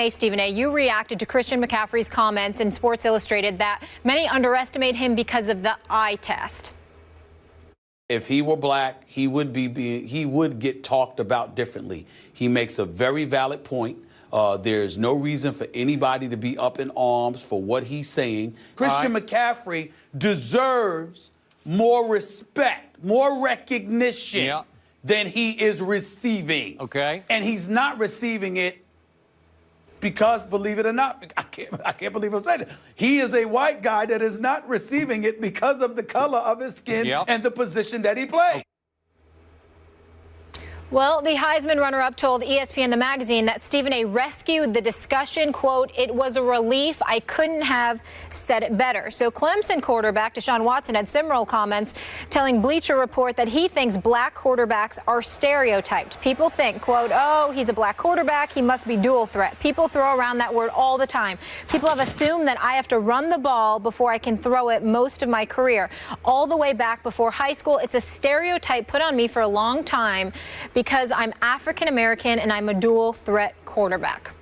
Stephen A., you reacted to Christian McCaffrey's comments in Sports Illustrated that many underestimate him because of the eye test. If he were black, he would get talked about differently. He makes a very valid point. There's no reason for anybody to be up in arms for what he's saying. Christian McCaffrey deserves more respect, more recognition than he is receiving. Okay. And he's not receiving it because, believe it or not, I can't believe I'm saying it. He is a white guy that is not receiving it because of the color of his skin and the position that he plays. Well, the Heisman runner-up told ESPN the magazine that Stephen A. rescued the discussion. Quote, "It was a relief. I couldn't have said it better." So Clemson quarterback DESHAUN Watson had similar comments, telling Bleacher Report that he thinks black quarterbacks are stereotyped. People think, quote, "Oh, he's a black quarterback. He must be dual threat." People throw around that word all the time. People have assumed that I have to run the ball before I can throw it most of my career. All the way back before high school, it's a stereotype put on me for a long time because I'm African-American and I'm a dual threat quarterback.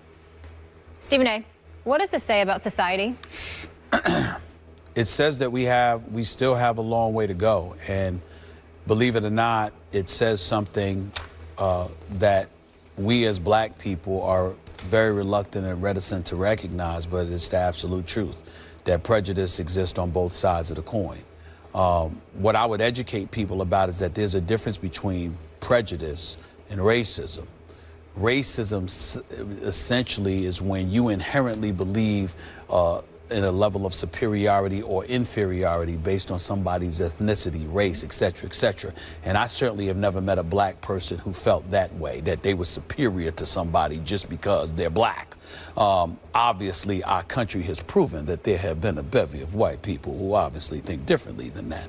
Stephen A., what does this say about society? It says that we still have a long way to go. And believe it or not, it says something that we as black people are very reluctant and reticent to recognize, but it's the absolute truth, that prejudice exists on both sides of the coin. What I would educate people about is that there's a difference between prejudice and racism. Racism essentially is when you inherently believe in a level of superiority or inferiority based on somebody's ethnicity, race, et cetera, and I certainly have never met a black person who felt that way, that they were superior to somebody just because they're black. Obviously, our country has proven that there have been a bevy of white people who obviously think differently than that.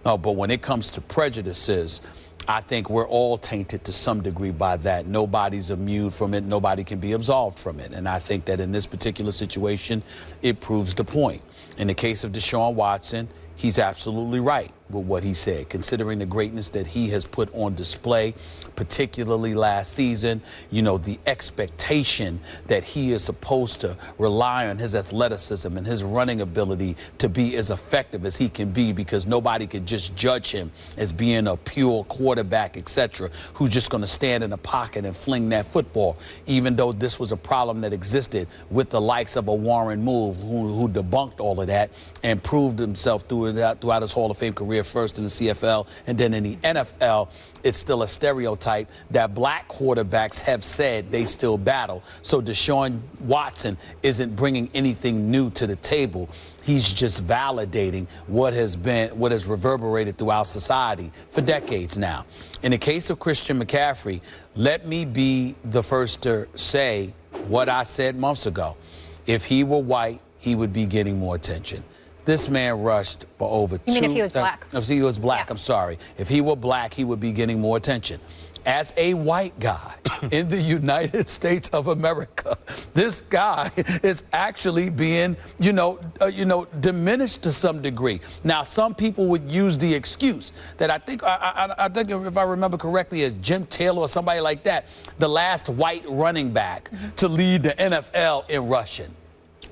But when it comes to prejudices, I think we're all tainted to some degree by that. Nobody's immune from it. Nobody can be absolved from it. And I think that in this particular situation, it proves the point. In the case of DESHAUN Watson, he's absolutely right with what he said, considering the greatness that he has put on display, particularly last season. You know, the expectation that he is supposed to rely on his athleticism and his running ability to be as effective as he can be, because nobody can just judge him as being a pure quarterback, etc., who's just going to stand in the pocket and fling that football, even though this was a problem that existed with the likes of a Warren Moon, who debunked all of that and proved himself throughout his Hall of Fame career, first in the CFL and then in the NFL. It's still a stereotype that black quarterbacks have said they still battle. So DESHAUN Watson isn't bringing anything new to the table. He's just validating what has reverberated throughout society for decades now. In the case of Christian McCaffrey, let me be the first to say what I said months ago. If he were white, he would be getting more attention. This man rushed for over You mean if he was black? If he was black, I'm sorry. If he were black, he would be getting more attention. As a white guy in the United States of America, this guy is actually being, diminished to some degree. Now, some people would use the excuse that I think if I remember correctly, is Jim Taylor or somebody like that, the last white running back to lead the NFL in rushing.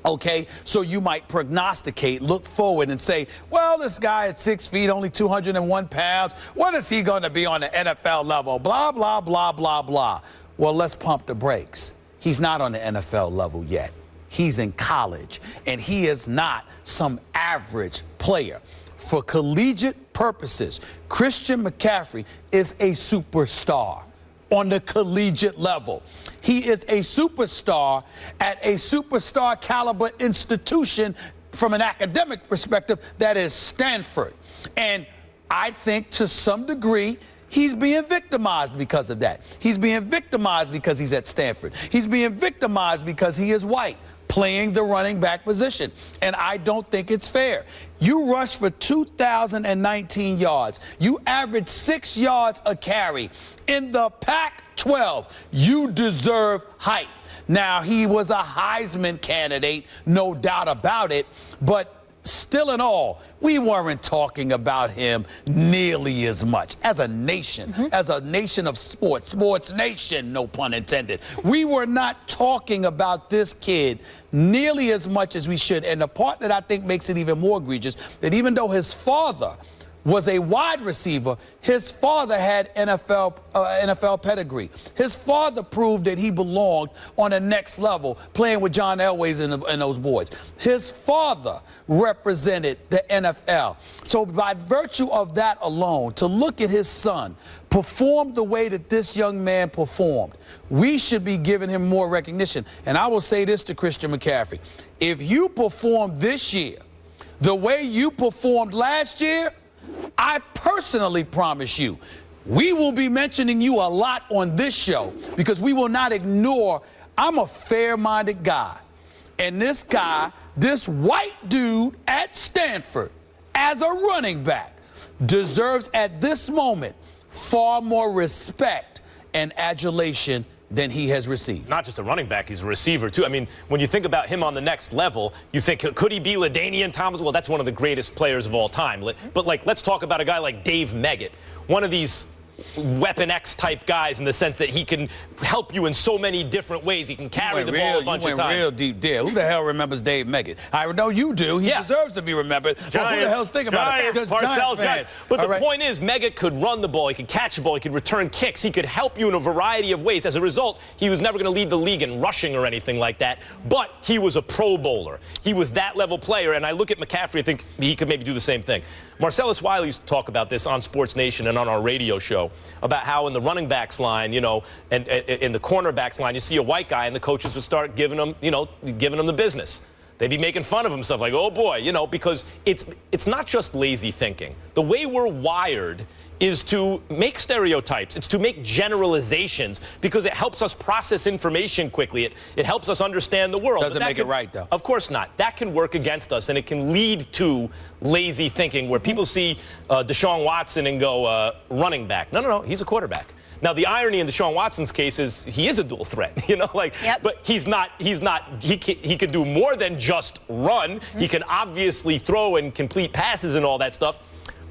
Okay, so you might prognosticate, look forward and say, well, this guy at 6 feet, only 201 pounds, what is he going to be on the NFL level? Blah, blah, blah, blah, blah. Well, let's pump the brakes. He's not on the NFL level yet. He's in college, and he is not some average player. For collegiate purposes, Christian McCaffrey is a superstar on the collegiate level. He is a superstar at a superstar caliber institution from an academic perspective, that is Stanford. And I think to some degree, he's being victimized because of that. He's being victimized because he's at Stanford. He's being victimized because he is white, playing the running back position. And I don't think it's fair. You rushed for 2,019 yards. You averaged 6 yards a carry. In the Pac-12, you deserve hype. Now, he was a Heisman candidate, no doubt about it, but still in all, we weren't talking about him nearly as much as a nation, as a nation of sports nation, no pun intended. We were not talking about this kid nearly as much as we should. And the part that I think makes it even more egregious, that even though his father was a wide receiver, his father had NFL pedigree. His father proved that he belonged on the next level, playing with John Elway's and those boys. His father represented the NFL. So by virtue of that alone, to look at his son perform the way that this young man performed, we should be giving him more recognition. And I will say this to Christian McCaffrey. If you perform this year the way you performed last year, I personally promise you, we will be mentioning you a lot on this show, because we will not ignore, I'm a fair-minded guy. And this guy, this white dude at Stanford, as a running back, deserves at this moment far more respect and adulation than he has received. Not just a running back, he's a receiver, too. I mean, when you think about him on the next level, you think, could he be LaDainian Thomas? Well, that's one of the greatest players of all time. But, like, let's talk about a guy like Dave Meggett, one of these Weapon X type guys in the sense that he can help you in so many different ways. He can carry the ball a bunch of times. You went real deep there. Who the hell remembers Dave Meggett? I know you do. He deserves to be remembered. Giants, but who the hell's thinking about it? Giants. But the point is, Meggett could run the ball. He could catch the ball. He could return kicks. He could help you in a variety of ways. As a result, he was never going to lead the league in rushing or anything like that. But he was a Pro Bowler. He was that level player. And I look at McCaffrey, I think he could maybe do the same thing. Marcellus Wiley used to talk about this on Sports Nation and on our radio show about how in the running backs line, you know, and in the cornerbacks line, you see a white guy and the coaches would start giving him, you know, giving him the business. They'd be making fun of him, stuff like, oh boy, you know, because it's not just lazy thinking. The way we're wired is to make stereotypes. It's to make generalizations because it helps us process information quickly. It helps us understand the world. Doesn't make it right, though. Of course not. That can work against us, and it can lead to lazy thinking where people see DeShaun Watson and go, running back. No, he's a quarterback. Now, the irony in Deshaun Watson's case is he is a dual threat, you know, like, but he can do more than just run. He can obviously throw and complete passes and all that stuff,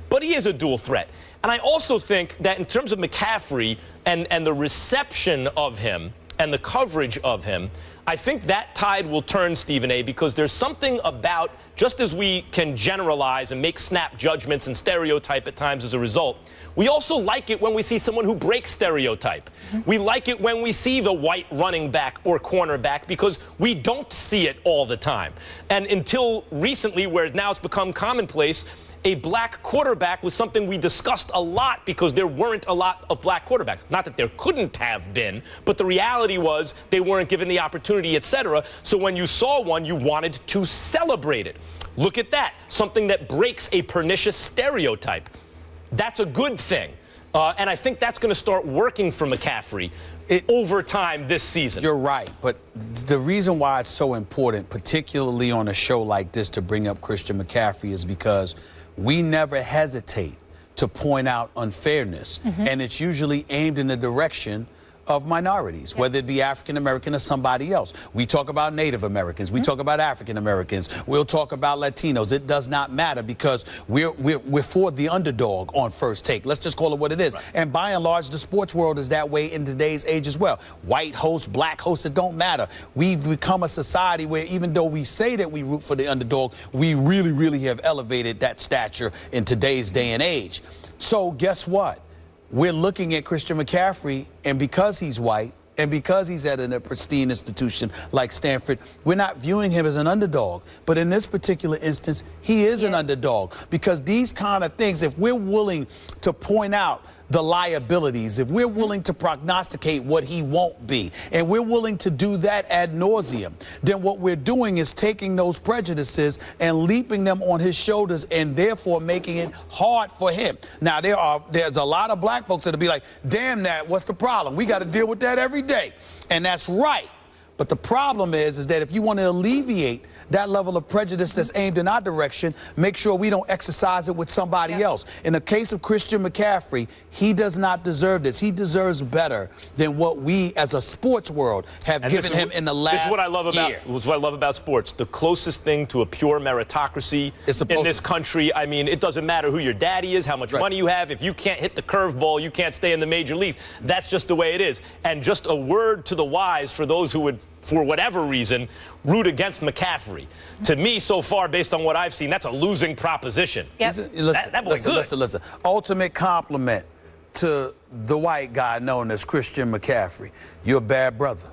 but he is a dual threat. And I also think that in terms of McCaffrey and the reception of him and the coverage of him, I think that tide will turn, Stephen A., because there's something about, just as we can generalize and make snap judgments and stereotype at times as a result, we also like it when we see someone who breaks stereotype. We like it when we see the white running back or cornerback because we don't see it all the time. And until recently, where now it's become commonplace, a black quarterback was something we discussed a lot because there weren't a lot of black quarterbacks. Not that there couldn't have been, but the reality was they weren't given the opportunity, etc. So when you saw one, you wanted to celebrate it. Look at that. Something that breaks a pernicious stereotype. That's a good thing. And I think that's going to start working for McCaffrey over time this season. You're right. But the reason why it's so important, particularly on a show like this, to bring up Christian McCaffrey is because we never hesitate to point out unfairness. And it's usually aimed in the direction of minorities, whether it be African American or somebody else. We talk about Native Americans. We talk about African Americans. We'll talk about Latinos. It does not matter because we're for the underdog on First Take. Let's just call it what it is. Right. And by and large, the sports world is that way in today's age as well. White hosts, black hosts, it don't matter. We've become a society where even though we say that we root for the underdog, we really, really have elevated that stature in today's day and age. So guess what? We're looking at Christian McCaffrey, and because he's white and because he's at a pristine institution like Stanford, we're not viewing him as an underdog. But in this particular instance, he is an underdog because these kind of things, if we're willing to point out the liabilities, if we're willing to prognosticate what he won't be, and we're willing to do that ad nauseum, then what we're doing is taking those prejudices and leaping them on his shoulders and therefore making it hard for him. Now, there's a lot of black folks that'll be like, damn that, what's the problem? We got to deal with that every day. And that's right. But the problem is that if you want to alleviate that level of prejudice that's aimed in our direction, make sure we don't exercise it with somebody else. In the case of Christian McCaffrey, he does not deserve this. He deserves better than what we as a sports world have given him in the last year. This is what I love about sports. The closest thing to a pure meritocracy in this country. I mean, it doesn't matter who your daddy is, how much money you have. If you can't hit the curveball, you can't stay in the major leagues. That's just the way it is. And just a word to the wise for those who would, for whatever reason, root against McCaffrey. To me, so far, based on what I've seen, that's a losing proposition. Yep. That boy good. Listen. Ultimate compliment to the white guy known as Christian McCaffrey. You're a bad brother.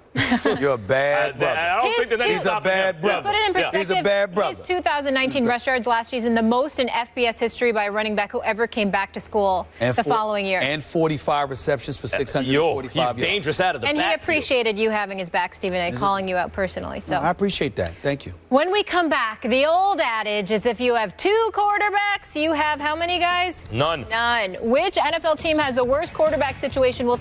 You're a bad brother. I don't think that he's a bad brother. Put it in perspective. He's a bad brother. His 2019 rush yards last season, the most in FBS history by a running back who ever came back to school the following year. And 45 receptions for 645 yards. He's dangerous out of the backfield. And he appreciated you having his back, Stephen A., calling you out personally. So I appreciate that. Thank you. When we come back, the old adage is if you have two quarterbacks, you have how many guys? None. None. Which NFL team has the worst quarterback situation? We'll tell